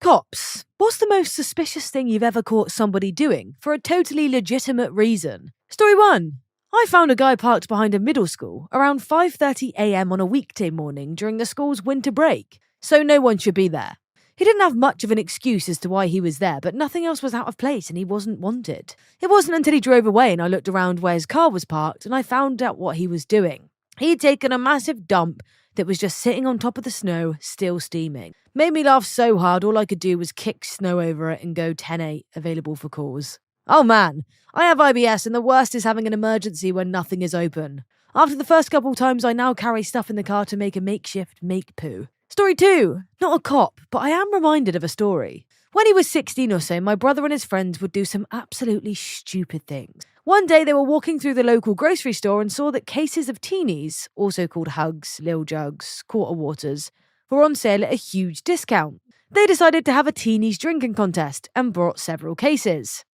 Cops, what's the most suspicious thing you've ever caught somebody doing for a totally legitimate reason? Story 1. I found a guy parked behind a middle school around 5:30 a.m. on a weekday morning during the school's winter break, so no one should be there. He didn't have much of an excuse as to why he was there, but nothing else was out of place and he wasn't wanted. It wasn't until he drove away and I looked around where his car was parked and I found out what he was doing. He'd taken a massive dump that was just sitting on top of the snow, still steaming. Made me laugh so hard, all I could do was kick snow over it and go 10-8, available for calls. Oh man, I have IBS and the worst is having an emergency when nothing is open. After the first couple times, I now carry stuff in the car to make a makeshift make poo. Story 2. Not a cop, but I am reminded of a story. When he was 16 or so, my brother and his friends would do some absolutely stupid things. One day they were walking through the local grocery store and saw that cases of teenies, also called Hugs, Lil Jugs, Quarter Waters, were on sale at a huge discount. They decided to have a teenies drinking contest and brought several cases.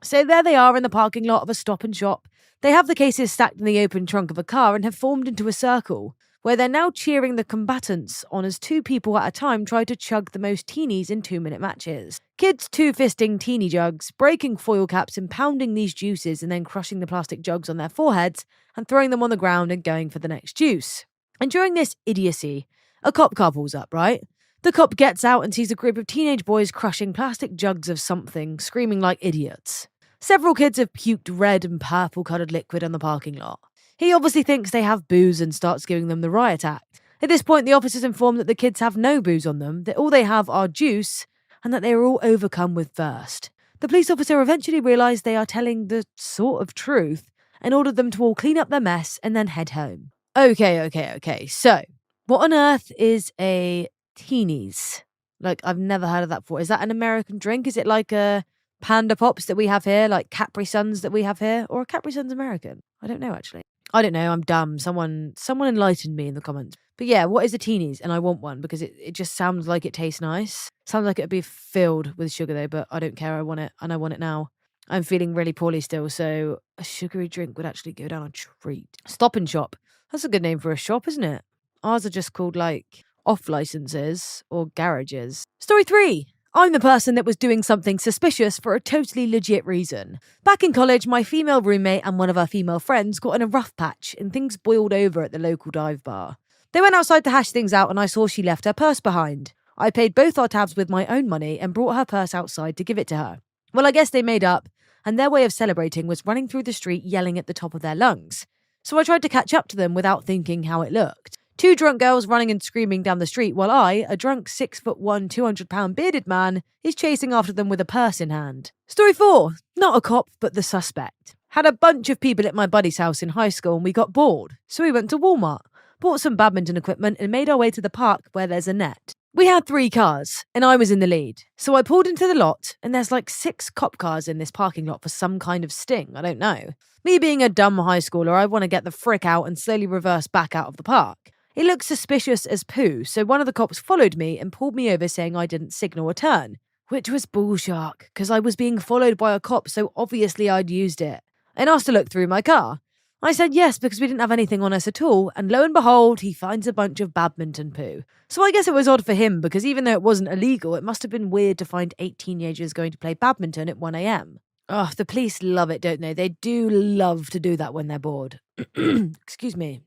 So there they are in the parking lot of a Stop and Shop. They have the cases stacked in the open trunk of a car and have formed into a circle, where they're now cheering the combatants on as two people at a time try to chug the most teenies in 2-minute matches. Kids two-fisting teeny jugs, breaking foil caps and pounding these juices and then crushing the plastic jugs on their foreheads and throwing them on the ground and going for the next juice. And during this idiocy, a cop car pulls up, right? The cop gets out and sees a group of teenage boys crushing plastic jugs of something, screaming like idiots. Several kids have puked red and purple-coloured liquid on the parking lot. He obviously thinks they have booze and starts giving them the riot act. At this point, the officers inform that the kids have no booze on them, that all they have are juice, and that they are all overcome with thirst. The police officer eventually realised they are telling the sort of truth and ordered them to all clean up their mess and then head home. Okay. So, what on earth is a teenies? Like, I've never heard of that before. Is that an American drink? Is it like a Panda Pops that we have here, like Capri Suns that we have here? Or are Capri Suns American? I don't know, actually. I don't know, I'm dumb. Someone enlightened me in the comments. But yeah, what is a teenies? And I want one because it just sounds like it tastes nice. Sounds like it'd be filled with sugar though, but I don't care. I want it and I want it now. I'm feeling really poorly still, so a sugary drink would actually go down a treat. Stop and Shop. That's a good name for a shop, isn't it? Ours are just called like off licenses or garages. Story 3. I'm the person that was doing something suspicious for a totally legit reason. Back in college, my female roommate and one of our female friends got in a rough patch and things boiled over at the local dive bar. They went outside to hash things out and I saw she left her purse behind. I paid both our tabs with my own money and brought her purse outside to give it to her. Well, I guess they made up, and their way of celebrating was running through the street yelling at the top of their lungs. So I tried to catch up to them without thinking how it looked. 2 drunk girls running and screaming down the street while I, a drunk 6'1", 200-pound bearded man, is chasing after them with a purse in hand. Story 4. Not a cop, but the suspect. Had a bunch of people at my buddy's house in high school and we got bored. So we went to Walmart, bought some badminton equipment and made our way to the park where there's a net. We had 3 cars and I was in the lead. So I pulled into the lot and there's like 6 cop cars in this parking lot for some kind of sting, I don't know. Me being a dumb high schooler, I want to get the frick out and slowly reverse back out of the park. It looked suspicious as poo, so one of the cops followed me and pulled me over saying I didn't signal a turn, which was bullshark, because I was being followed by a cop, so obviously I'd used it, and asked to look through my car. I said yes because we didn't have anything on us at all, and lo and behold, he finds a bunch of badminton poo. So I guess it was odd for him, because even though it wasn't illegal, it must have been weird to find 8 teenagers going to play badminton at 1 a.m. Oh, the police love it, don't they? They do love to do that when they're bored. Excuse me.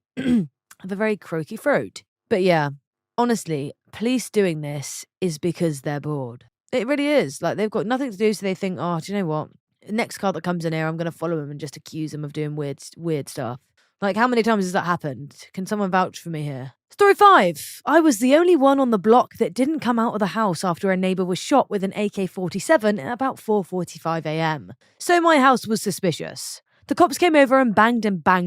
Have a very croaky throat. But yeah, honestly, police doing this is because they're bored. It really is. Like, they've got nothing to do, so they think, oh, do you know what? The next car that comes in here, I'm going to follow him and just accuse him of doing weird stuff. Like, how many times has that happened? Can someone vouch for me here? Story 5. I was the only one on the block that didn't come out of the house after a neighbour was shot with an AK-47 at about 4:45 a.m. So my house was suspicious. The cops came over and banged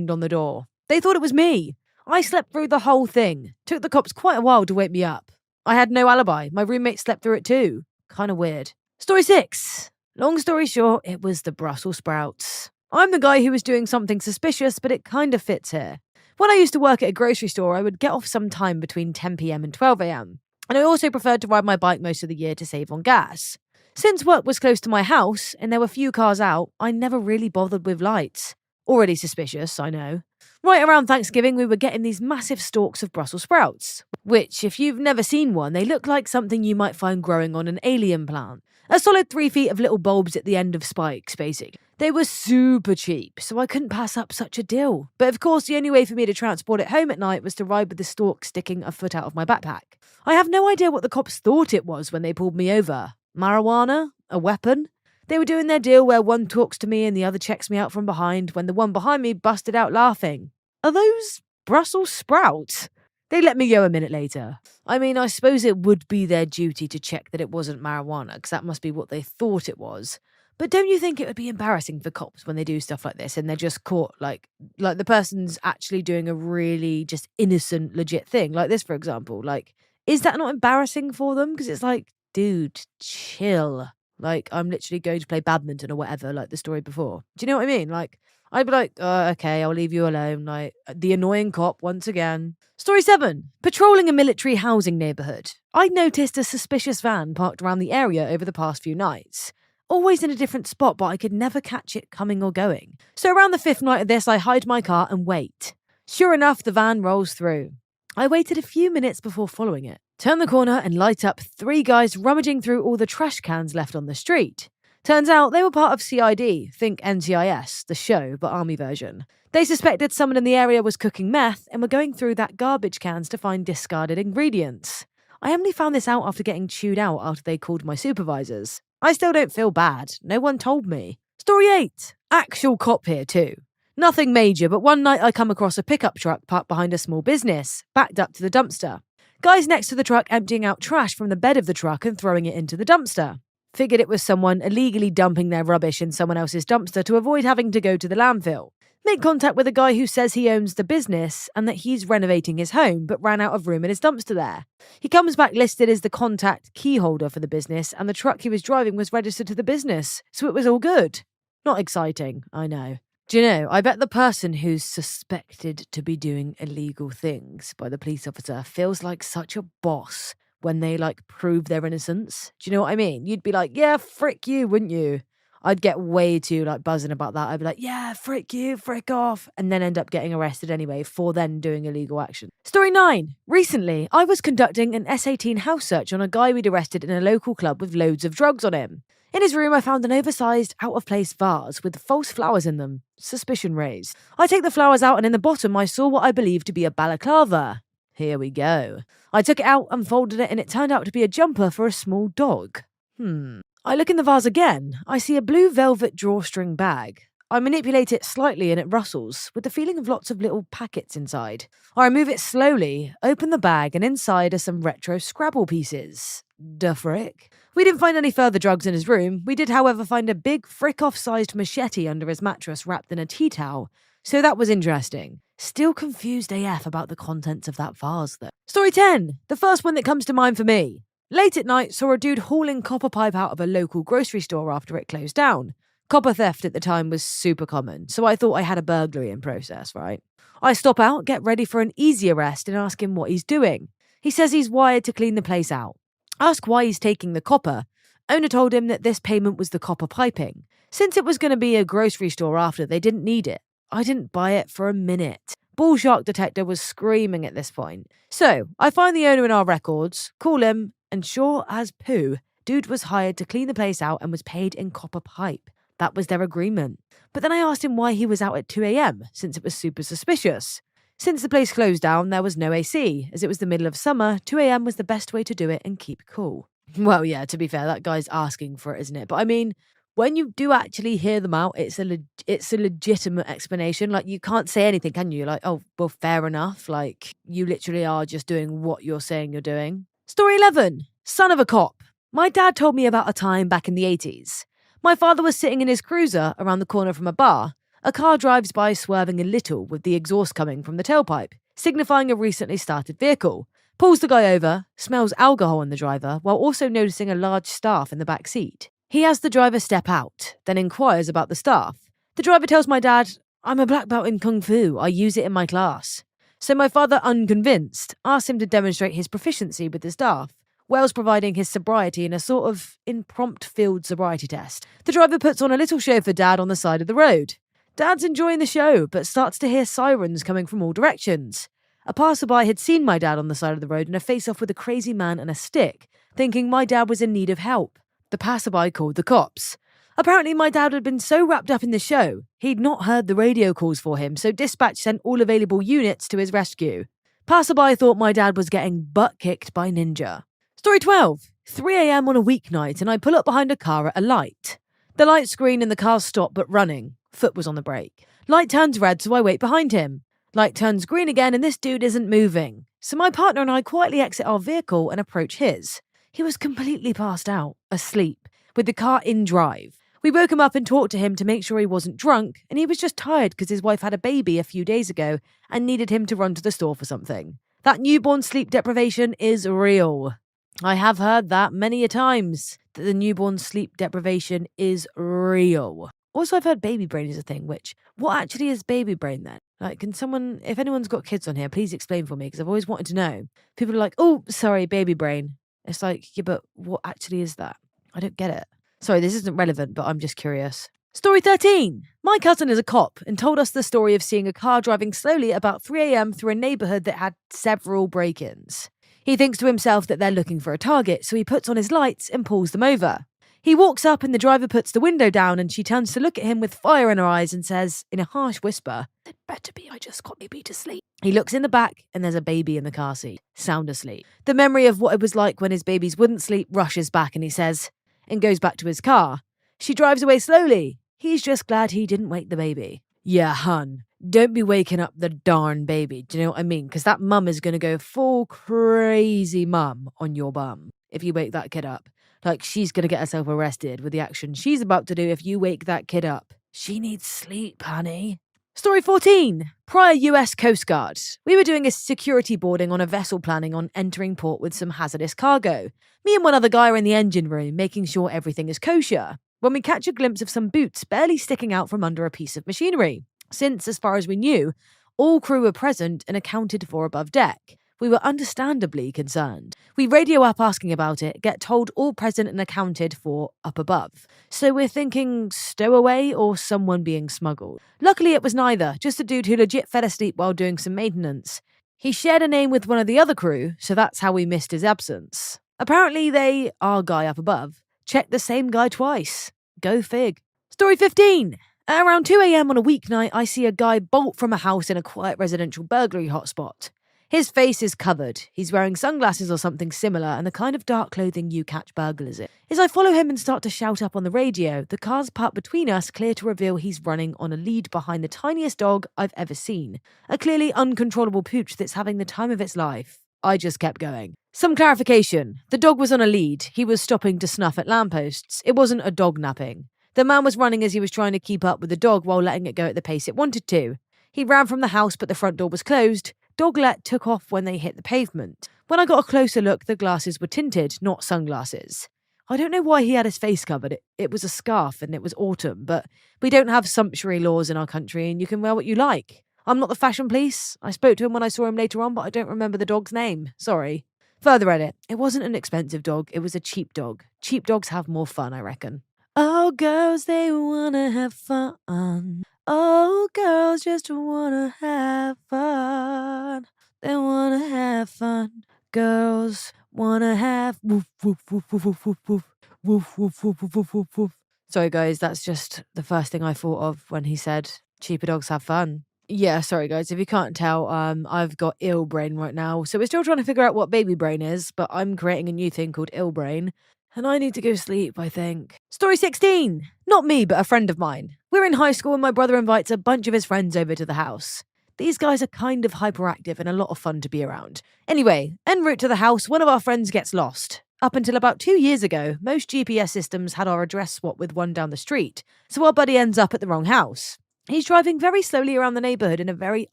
on the door. They thought it was me. I slept through the whole thing. Took the cops quite a while to wake me up. I had no alibi. My roommate slept through it too. Kind of weird. Story 6. Long story short, it was the Brussels sprouts. I'm the guy who was doing something suspicious, but it kind of fits here. When I used to work at a grocery store, I would get off some time between 10 p.m. and 12 a.m. And I also preferred to ride my bike most of the year to save on gas. Since work was close to my house and there were few cars out, I never really bothered with lights. Already suspicious, I know. Right around Thanksgiving, we were getting these massive stalks of Brussels sprouts, which, if you've never seen one, they look like something you might find growing on an alien plant. A solid 3 feet of little bulbs at the end of spikes, basically. They were super cheap, so I couldn't pass up such a deal. But of course, the only way for me to transport it home at night was to ride with the stalk sticking a foot out of my backpack. I have no idea what the cops thought it was when they pulled me over. Marijuana? A weapon? They were doing their deal where one talks to me and the other checks me out from behind when the one behind me busted out laughing. Are those Brussels sprouts? They let me go a minute later. I mean, I suppose it would be their duty to check that it wasn't marijuana, because that must be what they thought it was. But don't you think it would be embarrassing for cops when they do stuff like this and they're just caught, like the person's actually doing a really just innocent, legit thing? Like this, for example. Like, is that not embarrassing for them? Because it's like, dude, chill. Like, I'm literally going to play badminton or whatever, like the story before. Do you know what I mean? Like, I'd be like, okay, I'll leave you alone. Like, the annoying cop once again. Story 7. Patrolling a military housing neighbourhood. I noticed a suspicious van parked around the area over the past few nights. Always in a different spot, but I could never catch it coming or going. So around the 5th night of this, I hide my car and wait. Sure enough, the van rolls through. I waited a few minutes before following it. Turn the corner and light up 3 guys rummaging through all the trash cans left on the street. Turns out they were part of CID, think NCIS, the show, but army version. They suspected someone in the area was cooking meth and were going through that garbage cans to find discarded ingredients. I only found this out after getting chewed out after they called my supervisors. I still don't feel bad. No one told me. Story 8. Actual cop here too. Nothing major, but one night I come across a pickup truck parked behind a small business, backed up to the dumpster. Guys next to the truck emptying out trash from the bed of the truck and throwing it into the dumpster. Figured it was someone illegally dumping their rubbish in someone else's dumpster to avoid having to go to the landfill. Make contact with a guy who says he owns the business and that he's renovating his home but ran out of room in his dumpster there. He comes back listed as the contact key holder for the business and the truck he was driving was registered to the business, so it was all good. Not exciting, I know. Do you know, I bet the person who's suspected to be doing illegal things by the police officer feels like such a boss when they, prove their innocence. Do you know what I mean? You'd be like, yeah, frick you, wouldn't you? I'd get way too, buzzing about that. I'd be like, yeah, frick you, frick off, and then end up getting arrested anyway for then doing illegal action. Story 9. Recently, I was conducting an S18 house search on a guy we'd arrested in a local club with loads of drugs on him. In his room, I found an oversized, out-of-place vase with false flowers in them. Suspicion raised. I take the flowers out and in the bottom I saw what I believed to be a balaclava. Here we go. I took it out, unfolded it, and it turned out to be a jumper for a small dog. I look in the vase again. I see a blue velvet drawstring bag. I manipulate it slightly and it rustles, with the feeling of lots of little packets inside. I remove it slowly, open the bag, and inside are some retro Scrabble pieces. Da frick. We didn't find any further drugs in his room. We did, however, find a big frick-off-sized machete under his mattress wrapped in a tea towel. So that was interesting. Still confused AF about the contents of that vase, though. Story 10. The first one that comes to mind for me. Late at night, saw a dude hauling copper pipe out of a local grocery store after it closed down. Copper theft at the time was super common, so I thought I had a burglary in process, right? I stop out, get ready for an easy arrest, and ask him what he's doing. He says he's wired to clean the place out. Ask why he's taking the copper. Owner told him that this payment was the copper piping. Since it was going to be a grocery store after, they didn't need it. I didn't buy it for a minute. Bull shark detector was screaming at this point. So, I find the owner in our records, call him, and sure as poo, dude was hired to clean the place out and was paid in copper pipe. That was their agreement. But then I asked him why he was out at 2 a.m, since it was super suspicious. Since the place closed down, there was no AC. As it was the middle of summer, 2 a.m. was the best way to do it and keep cool. Well, yeah, to be fair, that guy's asking for it, isn't it? But I mean, when you do actually hear them out, it's a legitimate explanation. Like, you can't say anything, can you? Like, oh, well, fair enough. Like, you literally are just doing what you're saying you're doing. Story 11. Son of a cop. My dad told me about a time back in the 80s. My father was sitting in his cruiser around the corner from a bar. A car drives by swerving a little with the exhaust coming from the tailpipe, signifying a recently started vehicle. Pulls the guy over, smells alcohol in the driver, while also noticing a large staff in the back seat. He has the driver step out, then inquires about the staff. The driver tells my dad, I'm a black belt in Kung Fu, I use it in my class. So my father, unconvinced, asks him to demonstrate his proficiency with the staff, Wells providing his sobriety in a sort of impromptu field sobriety test. The driver puts on a little show for Dad on the side of the road. Dad's enjoying the show, but starts to hear sirens coming from all directions. A passerby had seen my dad on the side of the road in a face-off with a crazy man and a stick, thinking my dad was in need of help. The passerby called the cops. Apparently, my dad had been so wrapped up in the show, he'd not heard the radio calls for him, so dispatch sent all available units to his rescue. Passerby thought my dad was getting butt-kicked by Ninja. Story 12. 3 a.m. on a weeknight, and I pull up behind a car at a light. The light screen in the car stopped but running. Foot was on the brake. Light turns red, so I wait behind him. Light turns green again, and this dude isn't moving. So my partner and I quietly exit our vehicle and approach his. He was completely passed out, asleep, with the car in drive. We woke him up and talked to him to make sure he wasn't drunk, and he was just tired because his wife had a baby a few days ago and needed him to run to the store for something. That newborn sleep deprivation is real. I have heard that many a times, that the newborn sleep deprivation is real. Also, I've heard baby brain is a thing, which, what actually is baby brain then? Like, can someone, if anyone's got kids on here, please explain for me, because I've always wanted to know. People are like, oh, sorry, baby brain. It's like, yeah, but what actually is that? I don't get it. Sorry, this isn't relevant, but I'm just curious. Story 13. My cousin is a cop and told us the story of seeing a car driving slowly at about 3 a.m. through a neighbourhood that had several break-ins. He thinks to himself that they're looking for a target, so he puts on his lights and pulls them over. He walks up and the driver puts the window down and she turns to look at him with fire in her eyes and says, in a harsh whisper, "It better be I just got baby to sleep." He looks in the back and there's a baby in the car seat, sound asleep. The memory of what it was like when his babies wouldn't sleep rushes back and he says, and goes back to his car. She drives away slowly. He's just glad he didn't wake the baby. Yeah, hun, don't be waking up the darn baby, do you know what I mean? Because that mum is going to go full crazy mum on your bum if you wake that kid up. Like, she's going to get herself arrested with the action she's about to do if you wake that kid up. She needs sleep, honey. Story 14. Prior US Coast Guard. We were doing a security boarding on a vessel planning on entering port with some hazardous cargo. Me and one other guy are in the engine room, making sure everything is kosher, when we catch a glimpse of some boots barely sticking out from under a piece of machinery. Since, as far as we knew, all crew were present and accounted for above deck, we were understandably concerned. We radio up asking about it, get told all present and accounted for up above. So we're thinking stowaway or someone being smuggled. Luckily it was neither, just a dude who legit fell asleep while doing some maintenance. He shared a name with one of the other crew, so that's how we missed his absence. Apparently they, our guy up above, checked the same guy twice. Go fig. Story 15. At around 2 a.m. on a weeknight, I see a guy bolt from a house in a quiet residential burglary hotspot. His face is covered. He's wearing sunglasses or something similar and the kind of dark clothing you catch burglars in. As I follow him and start to shout up on the radio, the car's parked between us, clear to reveal he's running on a lead behind the tiniest dog I've ever seen. A clearly uncontrollable pooch that's having the time of its life. I just kept going. Some clarification. The dog was on a lead. He was stopping to snuff at lampposts. It wasn't a dog napping. The man was running as he was trying to keep up with the dog while letting it go at the pace it wanted to. He ran from the house, but the front door was closed. Doglet took off when they hit the pavement. When I got a closer look, the glasses were tinted, not sunglasses. I don't know why he had his face covered. It was a scarf and it was autumn, but we don't have sumptuary laws in our country and you can wear what you like. I'm not the fashion police. I spoke to him when I saw him later on, but I don't remember the dog's name. Sorry. Further edit. It wasn't an expensive dog. It was a cheap dog. Cheap dogs have more fun, I reckon. Oh, girls, they wanna have fun. Oh, girls just wanna have fun. They wanna have fun. Girls wanna have woof, woof, woof, woof, woof, woof, woof, woof, woof, woof, woof, woof, woof. Sorry, guys, that's just the first thing I thought of when he said cheaper dogs have fun. Yeah, sorry, guys, if you can't tell, I've got ill brain right now. So we're still trying to figure out what baby brain is, but I'm creating a new thing called ill brain. And I need to go sleep, I think. Story 16. Not me, but a friend of mine. We're in high school and my brother invites a bunch of his friends over to the house. These guys are kind of hyperactive and a lot of fun to be around. Anyway, en route to the house, one of our friends gets lost. Up until about 2 years ago, most GPS systems had our address swapped with one down the street, so our buddy ends up at the wrong house. He's driving very slowly around the neighbourhood in a very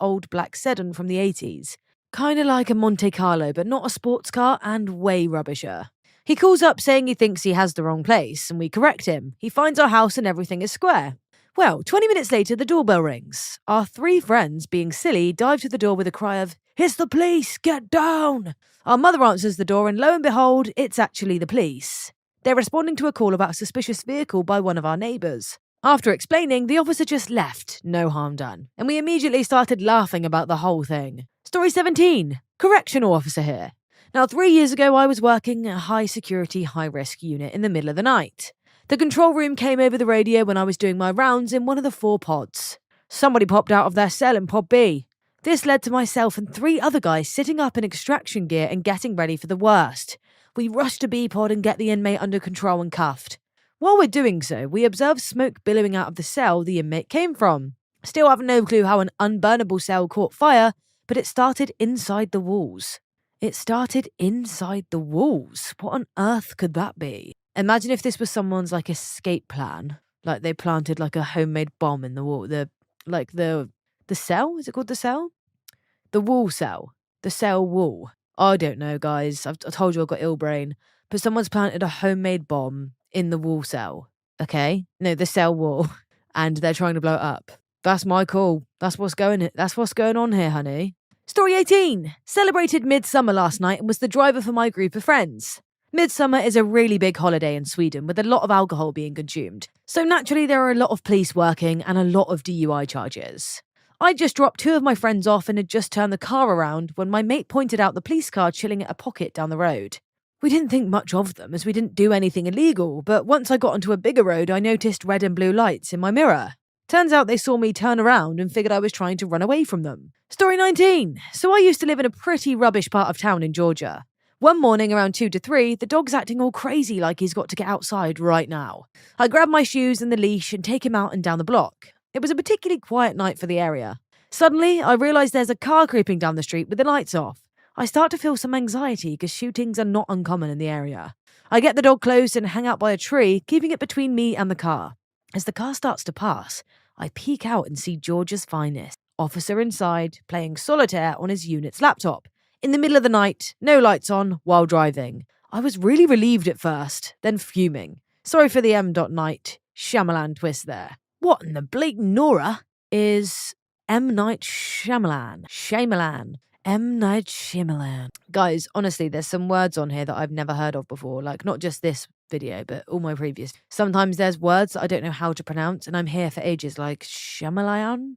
old black sedan from the 80s. Kinda like a Monte Carlo, but not a sports car and way rubbisher. He calls up saying he thinks he has the wrong place, and we correct him. He finds our house and everything is square. Well, 20 minutes later, the doorbell rings. Our 3 friends, being silly, dive to the door with a cry of, "It's the police! Get down!" Our mother answers the door and lo and behold, it's actually the police. They're responding to a call about a suspicious vehicle by one of our neighbours. After explaining, the officer just left, no harm done, and we immediately started laughing about the whole thing. Story 17. Correctional officer here. Now, 3 years ago, I was working a high-security, high-risk unit in the middle of the night. The control room came over the radio when I was doing my rounds in one of the 4 pods. Somebody popped out of their cell in pod B. This led to myself and 3 other guys sitting up in extraction gear and getting ready for the worst. We rushed to B pod and get the inmate under control and cuffed. While we're doing so, we observe smoke billowing out of the cell the inmate came from. Still have no clue how an unburnable cell caught fire, but it started inside the walls. It started inside the walls. What on earth could that be? Imagine if this was someone's escape plan. Like they planted a homemade bomb in the wall. The cell? Is it called the cell? The wall cell. The cell wall. I don't know, guys. I told you I've got ill brain. But someone's planted a homemade bomb in the wall cell. Okay? No, the cell wall. And they're trying to blow it up. That's my call. That's what's going on here, honey. Story 18. Celebrated Midsummer last night and was the driver for my group of friends. Midsummer is a really big holiday in Sweden with a lot of alcohol being consumed. So naturally there are a lot of police working and a lot of DUI charges. I just dropped 2 of my friends off and had just turned the car around when my mate pointed out the police car chilling at a pocket down the road. We didn't think much of them as we didn't do anything illegal, but once I got onto a bigger road I noticed red and blue lights in my mirror. Turns out they saw me turn around and figured I was trying to run away from them. Story 19. So I used to live in a pretty rubbish part of town in Georgia. One morning around 2 to 3, the dog's acting all crazy like he's got to get outside right now. I grab my shoes and the leash and take him out and down the block. It was a particularly quiet night for the area. Suddenly, I realise there's a car creeping down the street with the lights off. I start to feel some anxiety because shootings are not uncommon in the area. I get the dog close and hang out by a tree, keeping it between me and the car. As the car starts to pass, I peek out and see Georgia's finest. Officer inside, playing solitaire on his unit's laptop. In the middle of the night, no lights on, while driving. I was really relieved at first, then fuming. Sorry for the M.Night Shyamalan twist there. What in the bleak Nora is M. Night Shyamalan? M. Night Shyamalan. Guys, honestly, there's some words on here that I've never heard of before. Not just this video, but all my previous. Sometimes there's words that I don't know how to pronounce, and I'm here for ages, like Shyamalan.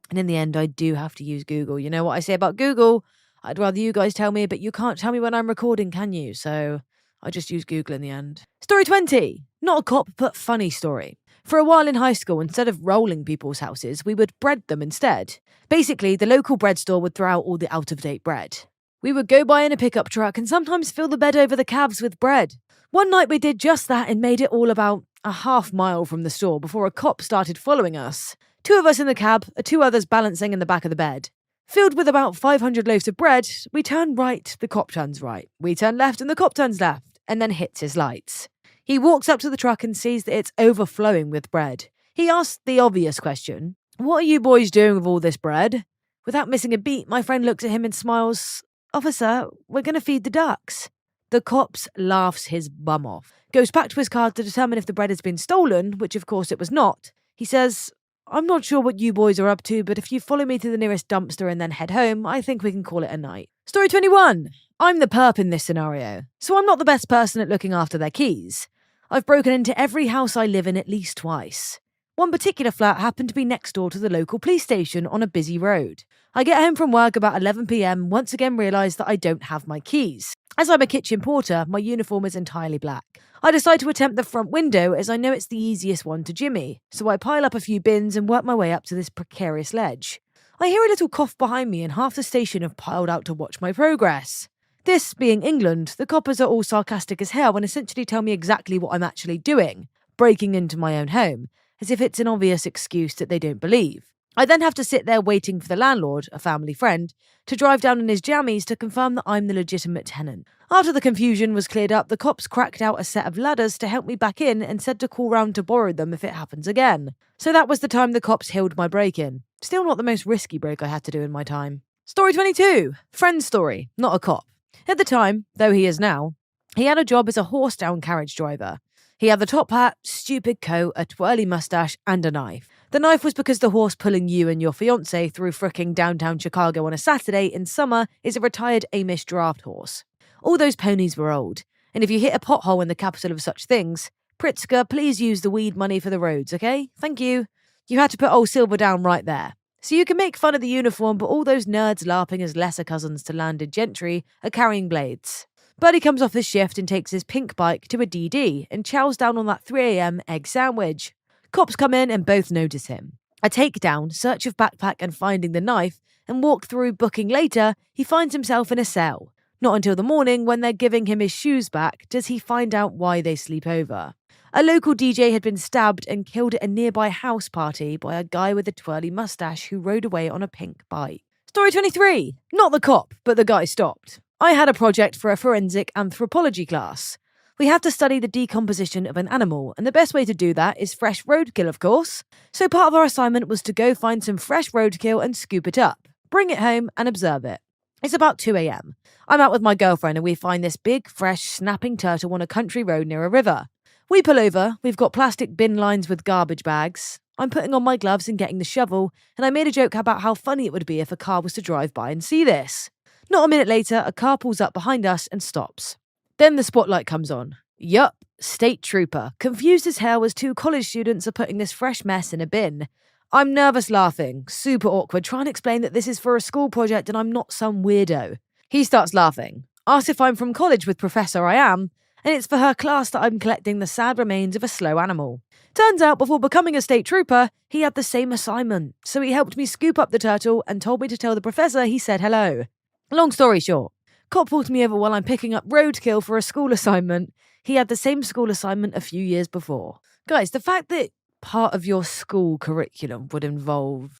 And in the end, I do have to use Google. You know what I say about Google? I'd rather you guys tell me, but you can't tell me when I'm recording, can you? So I just use Google in the end. Story 20. Not a cop, but funny story. For a while in high school, instead of rolling people's houses, we would bread them instead. Basically, the local bread store would throw out all the out-of-date bread. We would go by in a pickup truck and sometimes fill the bed over the cabs with bread. One night we did just that and made it all about a half mile from the store before a cop started following us. 2 of us in the cab, 2 others balancing in the back of the bed. Filled with about 500 loaves of bread, we turn right, the cop turns right. We turn left and the cop turns left, and then hits his lights. He walks up to the truck and sees that it's overflowing with bread. He asks the obvious question, "What are you boys doing with all this bread?" Without missing a beat, my friend looks at him and smiles. "Officer, we're going to feed the ducks." The cops laughs his bum off, goes back to his car to determine if the bread has been stolen, which of course it was not. He says, "I'm not sure what you boys are up to, but if you follow me to the nearest dumpster and then head home, I think we can call it a night." Story 21. I'm the perp in this scenario, so I'm not the best person at looking after their keys. I've broken into every house I live in at least twice. One particular flat happened to be next door to the local police station on a busy road. I get home from work about 11 p.m. and once again realise that I don't have my keys. As I'm a kitchen porter, my uniform is entirely black. I decide to attempt the front window as I know it's the easiest one to jimmy, so I pile up a few bins and work my way up to this precarious ledge. I hear a little cough behind me and half the station have piled out to watch my progress. This being England, the coppers are all sarcastic as hell and essentially tell me exactly what I'm actually doing, breaking into my own home, as if it's an obvious excuse that they don't believe. I then have to sit there waiting for the landlord, a family friend, to drive down in his jammies to confirm that I'm the legitimate tenant. After the confusion was cleared up, the cops cracked out a set of ladders to help me back in and said to call round to borrow them if it happens again. So that was the time the cops healed my break-in. Still not the most risky break I had to do in my time. Story 22. Friend's story, not a cop. At the time, though he is now, he had a job as a horse-down carriage driver. He had the top hat, stupid coat, a twirly moustache, and a knife. The knife was because the horse pulling you and your fiancé through fricking downtown Chicago on a Saturday in summer is a retired Amish draft horse. All those ponies were old, and if you hit a pothole in the capital of such things, Pritzker, please use the weed money for the roads, okay? Thank you. You had to put old Silver down right there. So you can make fun of the uniform, but all those nerds laughing as lesser cousins to landed gentry are carrying blades. Buddy comes off his shift and takes his pink bike to a DD and chows down on that 3 a.m. egg sandwich. Cops come in and both notice him. A takedown, search of backpack and finding the knife, and walk through booking later, he finds himself in a cell. Not until the morning, when they're giving him his shoes back, does he find out why they sleep over. A local DJ had been stabbed and killed at a nearby house party by a guy with a twirly mustache who rode away on a pink bike. Story 23. Not the cop, but the guy stopped. I had a project for a forensic anthropology class. We had to study the decomposition of an animal, and the best way to do that is fresh roadkill, of course. So part of our assignment was to go find some fresh roadkill and scoop it up, bring it home and observe it. It's about 2 a.m. I'm out with my girlfriend and we find this big, fresh, snapping turtle on a country road near a river. We pull over, we've got plastic bin lines with garbage bags. I'm putting on my gloves and getting the shovel, and I made a joke about how funny it would be if a car was to drive by and see this. Not a minute later, a car pulls up behind us and stops. Then the spotlight comes on. Yup, state trooper, confused as hell as 2 college students are putting this fresh mess in a bin. I'm nervous laughing, super awkward, trying to explain that this is for a school project and I'm not some weirdo. He starts laughing, asks if I'm from college with Professor I am, and it's for her class that I'm collecting the sad remains of a slow animal. Turns out, before becoming a state trooper, he had the same assignment, so he helped me scoop up the turtle and told me to tell the professor he said hello. Long story short, cop pulled me over while I'm picking up roadkill for a school assignment. He had the same school assignment a few years before. Guys, the fact that part of your school curriculum would involve,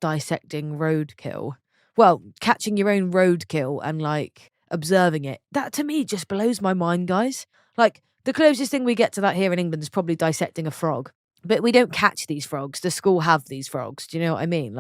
dissecting roadkill, well, catching your own roadkill and, observing it, that to me just blows my mind, guys. The closest thing we get to that here in England is probably dissecting a frog. But we don't catch these frogs. The school have these frogs. Do you know what I mean?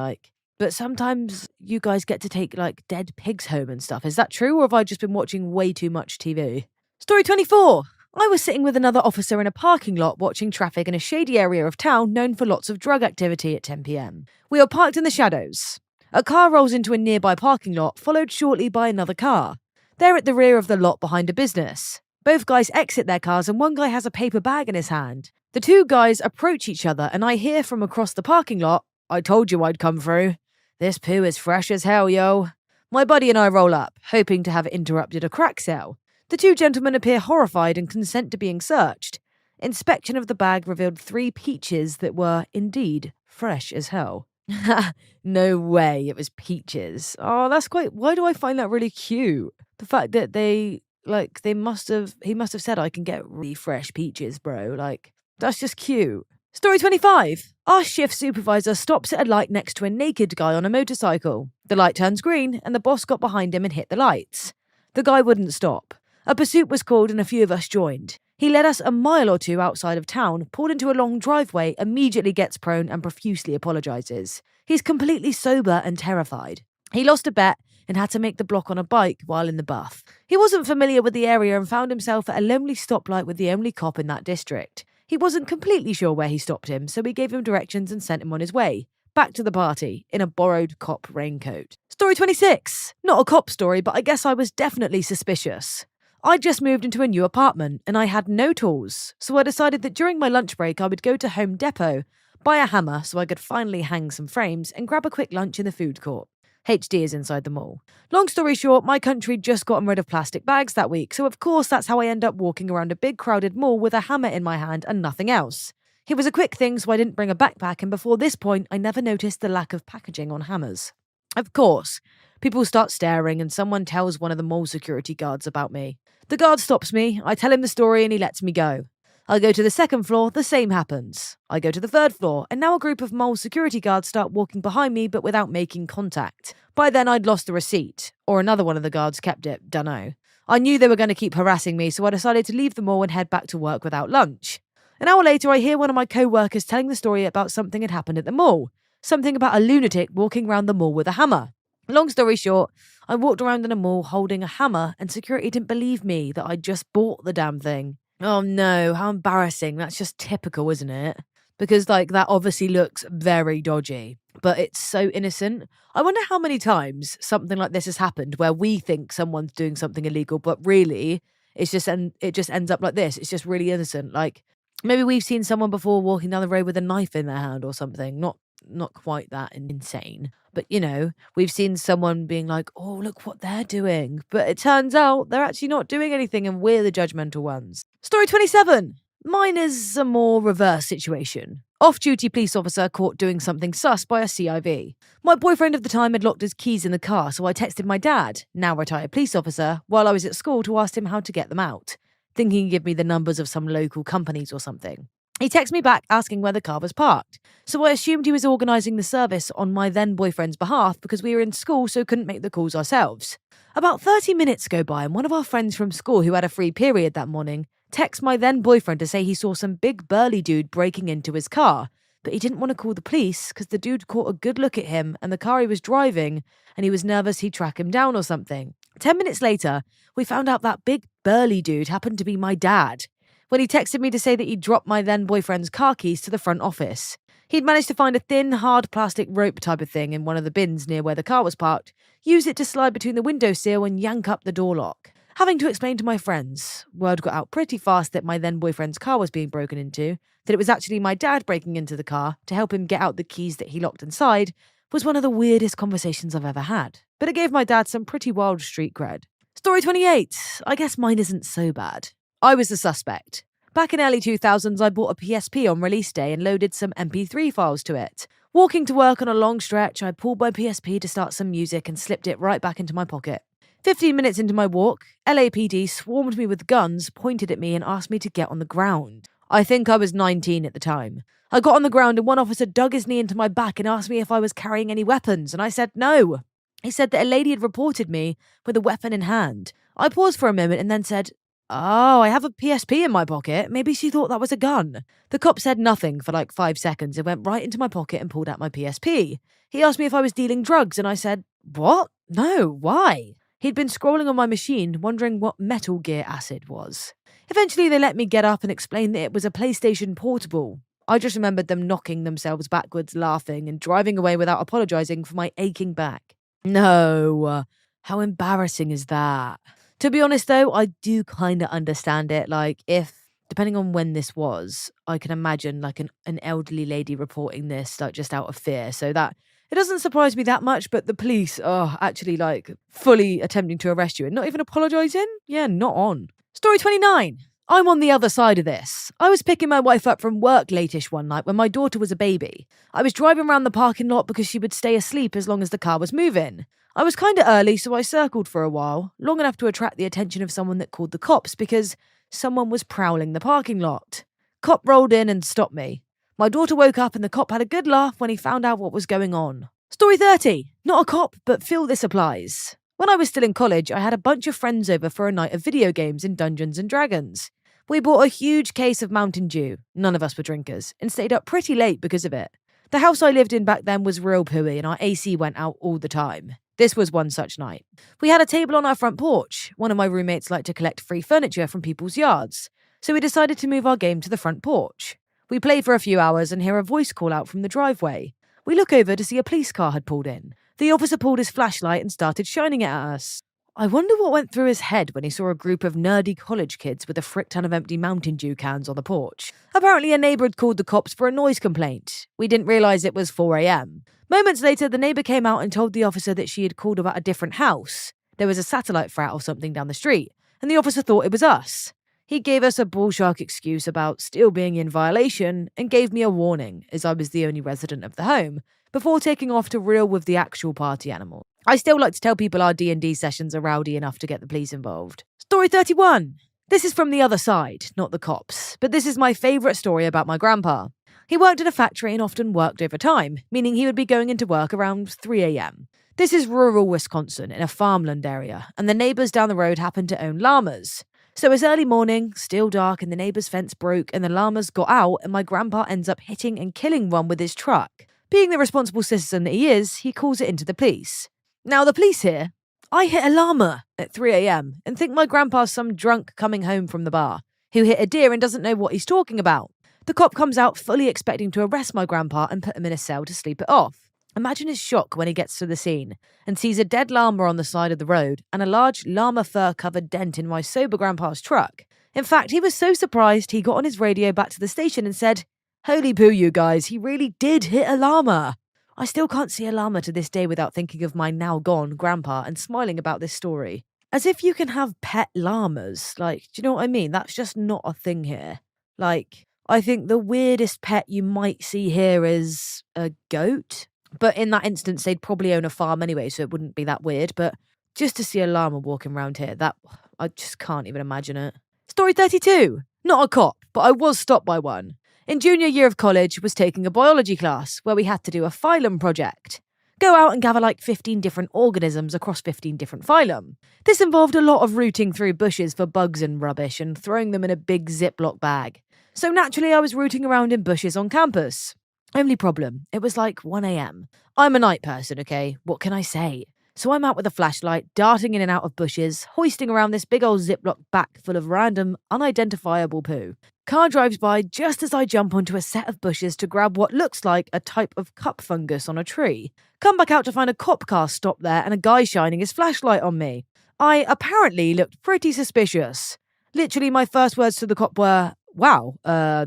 But sometimes you guys get to take, dead pigs home and stuff. Is that true, or have I just been watching way too much TV? Story 24. I was sitting with another officer in a parking lot watching traffic in a shady area of town known for lots of drug activity at 10 p.m. We are parked in the shadows. A car rolls into a nearby parking lot, followed shortly by another car. They're at the rear of the lot behind a business. Both guys exit their cars and one guy has a paper bag in his hand. The 2 guys approach each other and I hear from across the parking lot, "I told you I'd come through. This poo is fresh as hell, yo." My buddy and I roll up, hoping to have interrupted a crack sale. The 2 gentlemen appear horrified and consent to being searched. Inspection of the bag revealed 3 peaches that were, indeed, fresh as hell. No way, it was peaches. Oh, that's why do I find that really cute? The fact that he must have said, "I can get really fresh peaches, bro." That's just cute. Story 25. Our shift supervisor stops at a light next to a naked guy on a motorcycle. The light turns green and the boss got behind him and hit the lights. The guy wouldn't stop. A pursuit was called and a few of us joined. He led us a mile or 2 outside of town, pulled into a long driveway, immediately gets prone and profusely apologises. He's completely sober and terrified. He lost a bet and had to make the block on a bike while in the buff. He wasn't familiar with the area and found himself at a lonely stoplight with the only cop in that district. He wasn't completely sure where he stopped him, so we gave him directions and sent him on his way, back to the party, in a borrowed cop raincoat. Story 26. Not a cop story, but I guess I was definitely suspicious. I'd just moved into a new apartment and I had no tools, so I decided that during my lunch break I would go to Home Depot, buy a hammer so I could finally hang some frames, and grab a quick lunch in the food court. HD is inside the mall. Long story short, my country'd just gotten rid of plastic bags that week, so of course that's how I end up walking around a big crowded mall with a hammer in my hand and nothing else. It was a quick thing, so I didn't bring a backpack, and before this point I never noticed the lack of packaging on hammers. Of course, people start staring and someone tells one of the mall security guards about me. The guard stops me, I tell him the story and he lets me go. I go to the 2nd floor, the same happens. I go to the 3rd floor, and now a group of mall security guards start walking behind me but without making contact. By then I'd lost the receipt, or another one of the guards kept it, dunno. I knew they were going to keep harassing me, so I decided to leave the mall and head back to work without lunch. An hour later I hear one of my co-workers telling the story about something had happened at the mall. Something about a lunatic walking around the mall with a hammer. Long story short, I walked around in a mall holding a hammer and security didn't believe me that I'd just bought the damn thing. Oh no, how embarrassing. That's just typical, isn't it? Because that obviously looks very dodgy, but it's so innocent. I wonder how many times something like this has happened where we think someone's doing something illegal, but really it just ends up like this. It's just really innocent. Like, maybe we've seen someone before walking down the road with a knife in their hand or something. Not quite that insane. But, we've seen someone being like, oh, look what they're doing. But it turns out they're actually not doing anything and we're the judgmental ones. Story 27. Mine is a more reverse situation. Off-duty police officer caught doing something sus by a CIV. My boyfriend of the time had locked his keys in the car, so I texted my dad, now retired police officer, while I was at school to ask him how to get them out, thinking he'd give me the numbers of some local companies or something. He texted me back asking where the car was parked, so I assumed he was organising the service on my then boyfriend's behalf because we were in school so couldn't make the calls ourselves. About 30 minutes go by and one of our friends from school who had a free period that morning texts my then boyfriend to say he saw some big burly dude breaking into his car, but he didn't want to call the police because the dude caught a good look at him and the car he was driving and he was nervous he'd track him down or something. 10 minutes later, we found out that big burly dude happened to be my dad, when he texted me to say that he'd dropped my then boyfriend's car keys to the front office. He'd managed to find a thin, hard plastic rope type of thing in one of the bins near where the car was parked, use it to slide between the windowsill and yank up the door lock. Having to explain to my friends, word got out pretty fast that my then boyfriend's car was being broken into, that it was actually my dad breaking into the car to help him get out the keys that he locked inside, was one of the weirdest conversations I've ever had. But it gave my dad some pretty wild street cred. Story 28. I guess mine isn't so bad. I was the suspect. Back in early 2000s, I bought a PSP on release day and loaded some MP3 files to it. Walking to work on a long stretch, I pulled my PSP to start some music and slipped it right back into my pocket. 15 minutes into my walk, LAPD swarmed me with guns, pointed at me and asked me to get on the ground. I think I was 19 at the time. I got on the ground and one officer dug his knee into my back and asked me if I was carrying any weapons, and I said no. He said that a lady had reported me with a weapon in hand. I paused for a moment and then said, oh, I have a PSP in my pocket. Maybe she thought that was a gun. The cop said nothing for like 5 seconds and went right into my pocket and pulled out my PSP. He asked me if I was dealing drugs and I said, what? No, why? He'd been scrolling on my machine, wondering what Metal Gear Acid was. Eventually they let me get up and explain that it was a PlayStation Portable. I just remembered them knocking themselves backwards, laughing and driving away without apologising for my aching back. No, how embarrassing is that? To be honest though, I do kind of understand it. Like, depending on when this was, I can imagine like an elderly lady reporting this, like just out of fear. So that, it doesn't surprise me that much, but the police are actually like fully attempting to arrest you and not even apologising? Yeah, not on. Story 29. I'm on the other side of this. I was picking my wife up from work late-ish one night when my daughter was a baby. I was driving around the parking lot because she would stay asleep as long as the car was moving. I was kind of early, so I circled for a while, long enough to attract the attention of someone that called the cops because someone was prowling the parking lot. Cop rolled in and stopped me. My daughter woke up and the cop had a good laugh when he found out what was going on. Story 30. Not a cop, but feel this applies. When I was still in college, I had a bunch of friends over for a night of video games in Dungeons & Dragons. We bought a huge case of Mountain Dew, none of us were drinkers, and stayed up pretty late because of it. The house I lived in back then was real pooey and our AC went out all the time. This was one such night. We had a table on our front porch. One of my roommates liked to collect free furniture from people's yards, so we decided to move our game to the front porch. We played for a few hours and hear a voice call out from the driveway. We look over to see a police car had pulled in. The officer pulled his flashlight and started shining it at us. I wonder what went through his head when he saw a group of nerdy college kids with a frick ton of empty Mountain Dew cans on the porch. Apparently a neighbour had called the cops for a noise complaint. We didn't realise it was 4 a.m. Moments later, the neighbour came out and told the officer that she had called about a different house. There was a satellite frat or something down the street, and the officer thought it was us. He gave us a bullshark excuse about still being in violation and gave me a warning, as I was the only resident of the home, before taking off to reel with the actual party animal. I still like to tell people our D&D sessions are rowdy enough to get the police involved. Story 31. This is from the other side, not the cops, but this is my favourite story about my grandpa. He worked at a factory and often worked overtime, meaning he would be going into work around 3 a.m. This is rural Wisconsin in a farmland area, and the neighbours down the road happen to own llamas. So it's early morning, still dark, and the neighbour's fence broke and the llamas got out and my grandpa ends up hitting and killing one with his truck. Being the responsible citizen that he is, he calls it into the police. Now the police here, I hit a llama at 3 a.m. and think my grandpa's some drunk coming home from the bar, who hit a deer and doesn't know what he's talking about. The cop comes out fully expecting to arrest my grandpa and put him in a cell to sleep it off. Imagine his shock when he gets to the scene and sees a dead llama on the side of the road and a large llama fur-covered dent in my sober grandpa's truck. In fact, he was so surprised he got on his radio back to the station and said, "Holy poo, you guys, he really did hit a llama." I still can't see a llama to this day without thinking of my now gone grandpa and smiling about this story. As if you can have pet llamas. Like, do you know what I mean? That's just not a thing here. Like, I think the weirdest pet you might see here is a goat. But in that instance, they'd probably own a farm anyway, so it wouldn't be that weird. But just to see a llama walking around here, I just can't even imagine it. Story 32. Not a cop, but I was stopped by one. In junior year of college, was taking a biology class where we had to do a phylum project. Go out and gather like 15 different organisms across 15 different phylum. This involved a lot of rooting through bushes for bugs and rubbish and throwing them in a big Ziploc bag. So naturally I was rooting around in bushes on campus. Only problem, it was like 1 a.m. I'm a night person, okay? What can I say? So I'm out with a flashlight, darting in and out of bushes, hoisting around this big old Ziploc bag full of random, unidentifiable poo. Car drives by just as I jump onto a set of bushes to grab what looks like a type of cup fungus on a tree. Come back out to find a cop car stopped there and a guy shining his flashlight on me. I apparently looked pretty suspicious. Literally my first words to the cop were, "Wow,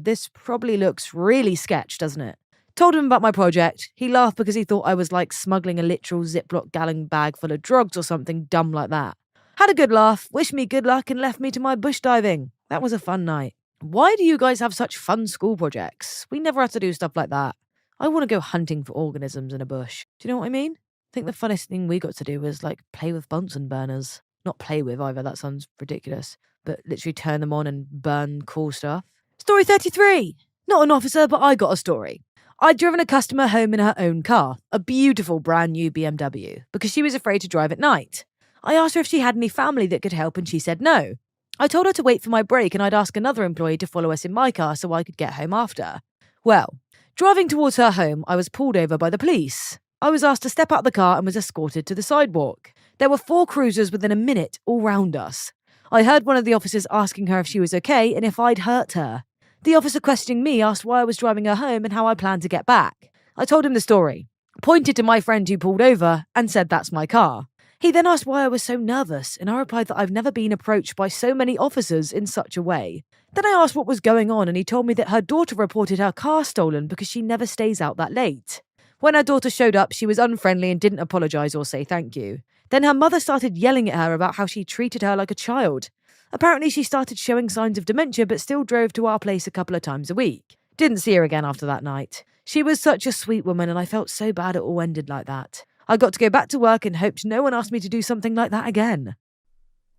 this probably looks really sketch, doesn't it?" Told him about my project. He laughed because he thought I was like smuggling a literal Ziploc gallon bag full of drugs or something dumb like that. Had a good laugh, wished me good luck and left me to my bush diving. That was a fun night. Why do you guys have such fun school projects? We never had to do stuff like that. I want to go hunting for organisms in a bush. Do you know what I mean? I think the funnest thing we got to do was like play with Bunsen burners. Not play with either, that sounds ridiculous. But literally turn them on and burn cool stuff. Story 33. Not an officer, but I got a story. I'd driven a customer home in her own car, a beautiful brand new BMW, because she was afraid to drive at night. I asked her if she had any family that could help and she said no. I told her to wait for my break and I'd ask another employee to follow us in my car so I could get home after. Well, driving towards her home, I was pulled over by the police. I was asked to step out the car and was escorted to the sidewalk. There were 4 cruisers within a minute all round us. I heard one of the officers asking her if she was okay and if I'd hurt her. The officer questioning me asked why I was driving her home and how I planned to get back. I told him the story, pointed to my friend who pulled over and said that's my car. He then asked why I was so nervous, and I replied that I've never been approached by so many officers in such a way. Then I asked what was going on, and he told me that her daughter reported her car stolen because she never stays out that late. When her daughter showed up, she was unfriendly and didn't apologise or say thank you. Then her mother started yelling at her about how she treated her like a child. Apparently she started showing signs of dementia but still drove to our place a couple of times a week. Didn't see her again after that night. She was such a sweet woman and I felt so bad it all ended like that. I got to go back to work and hoped no one asked me to do something like that again.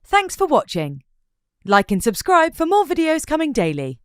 Thanks for watching. Like and subscribe for more videos coming daily.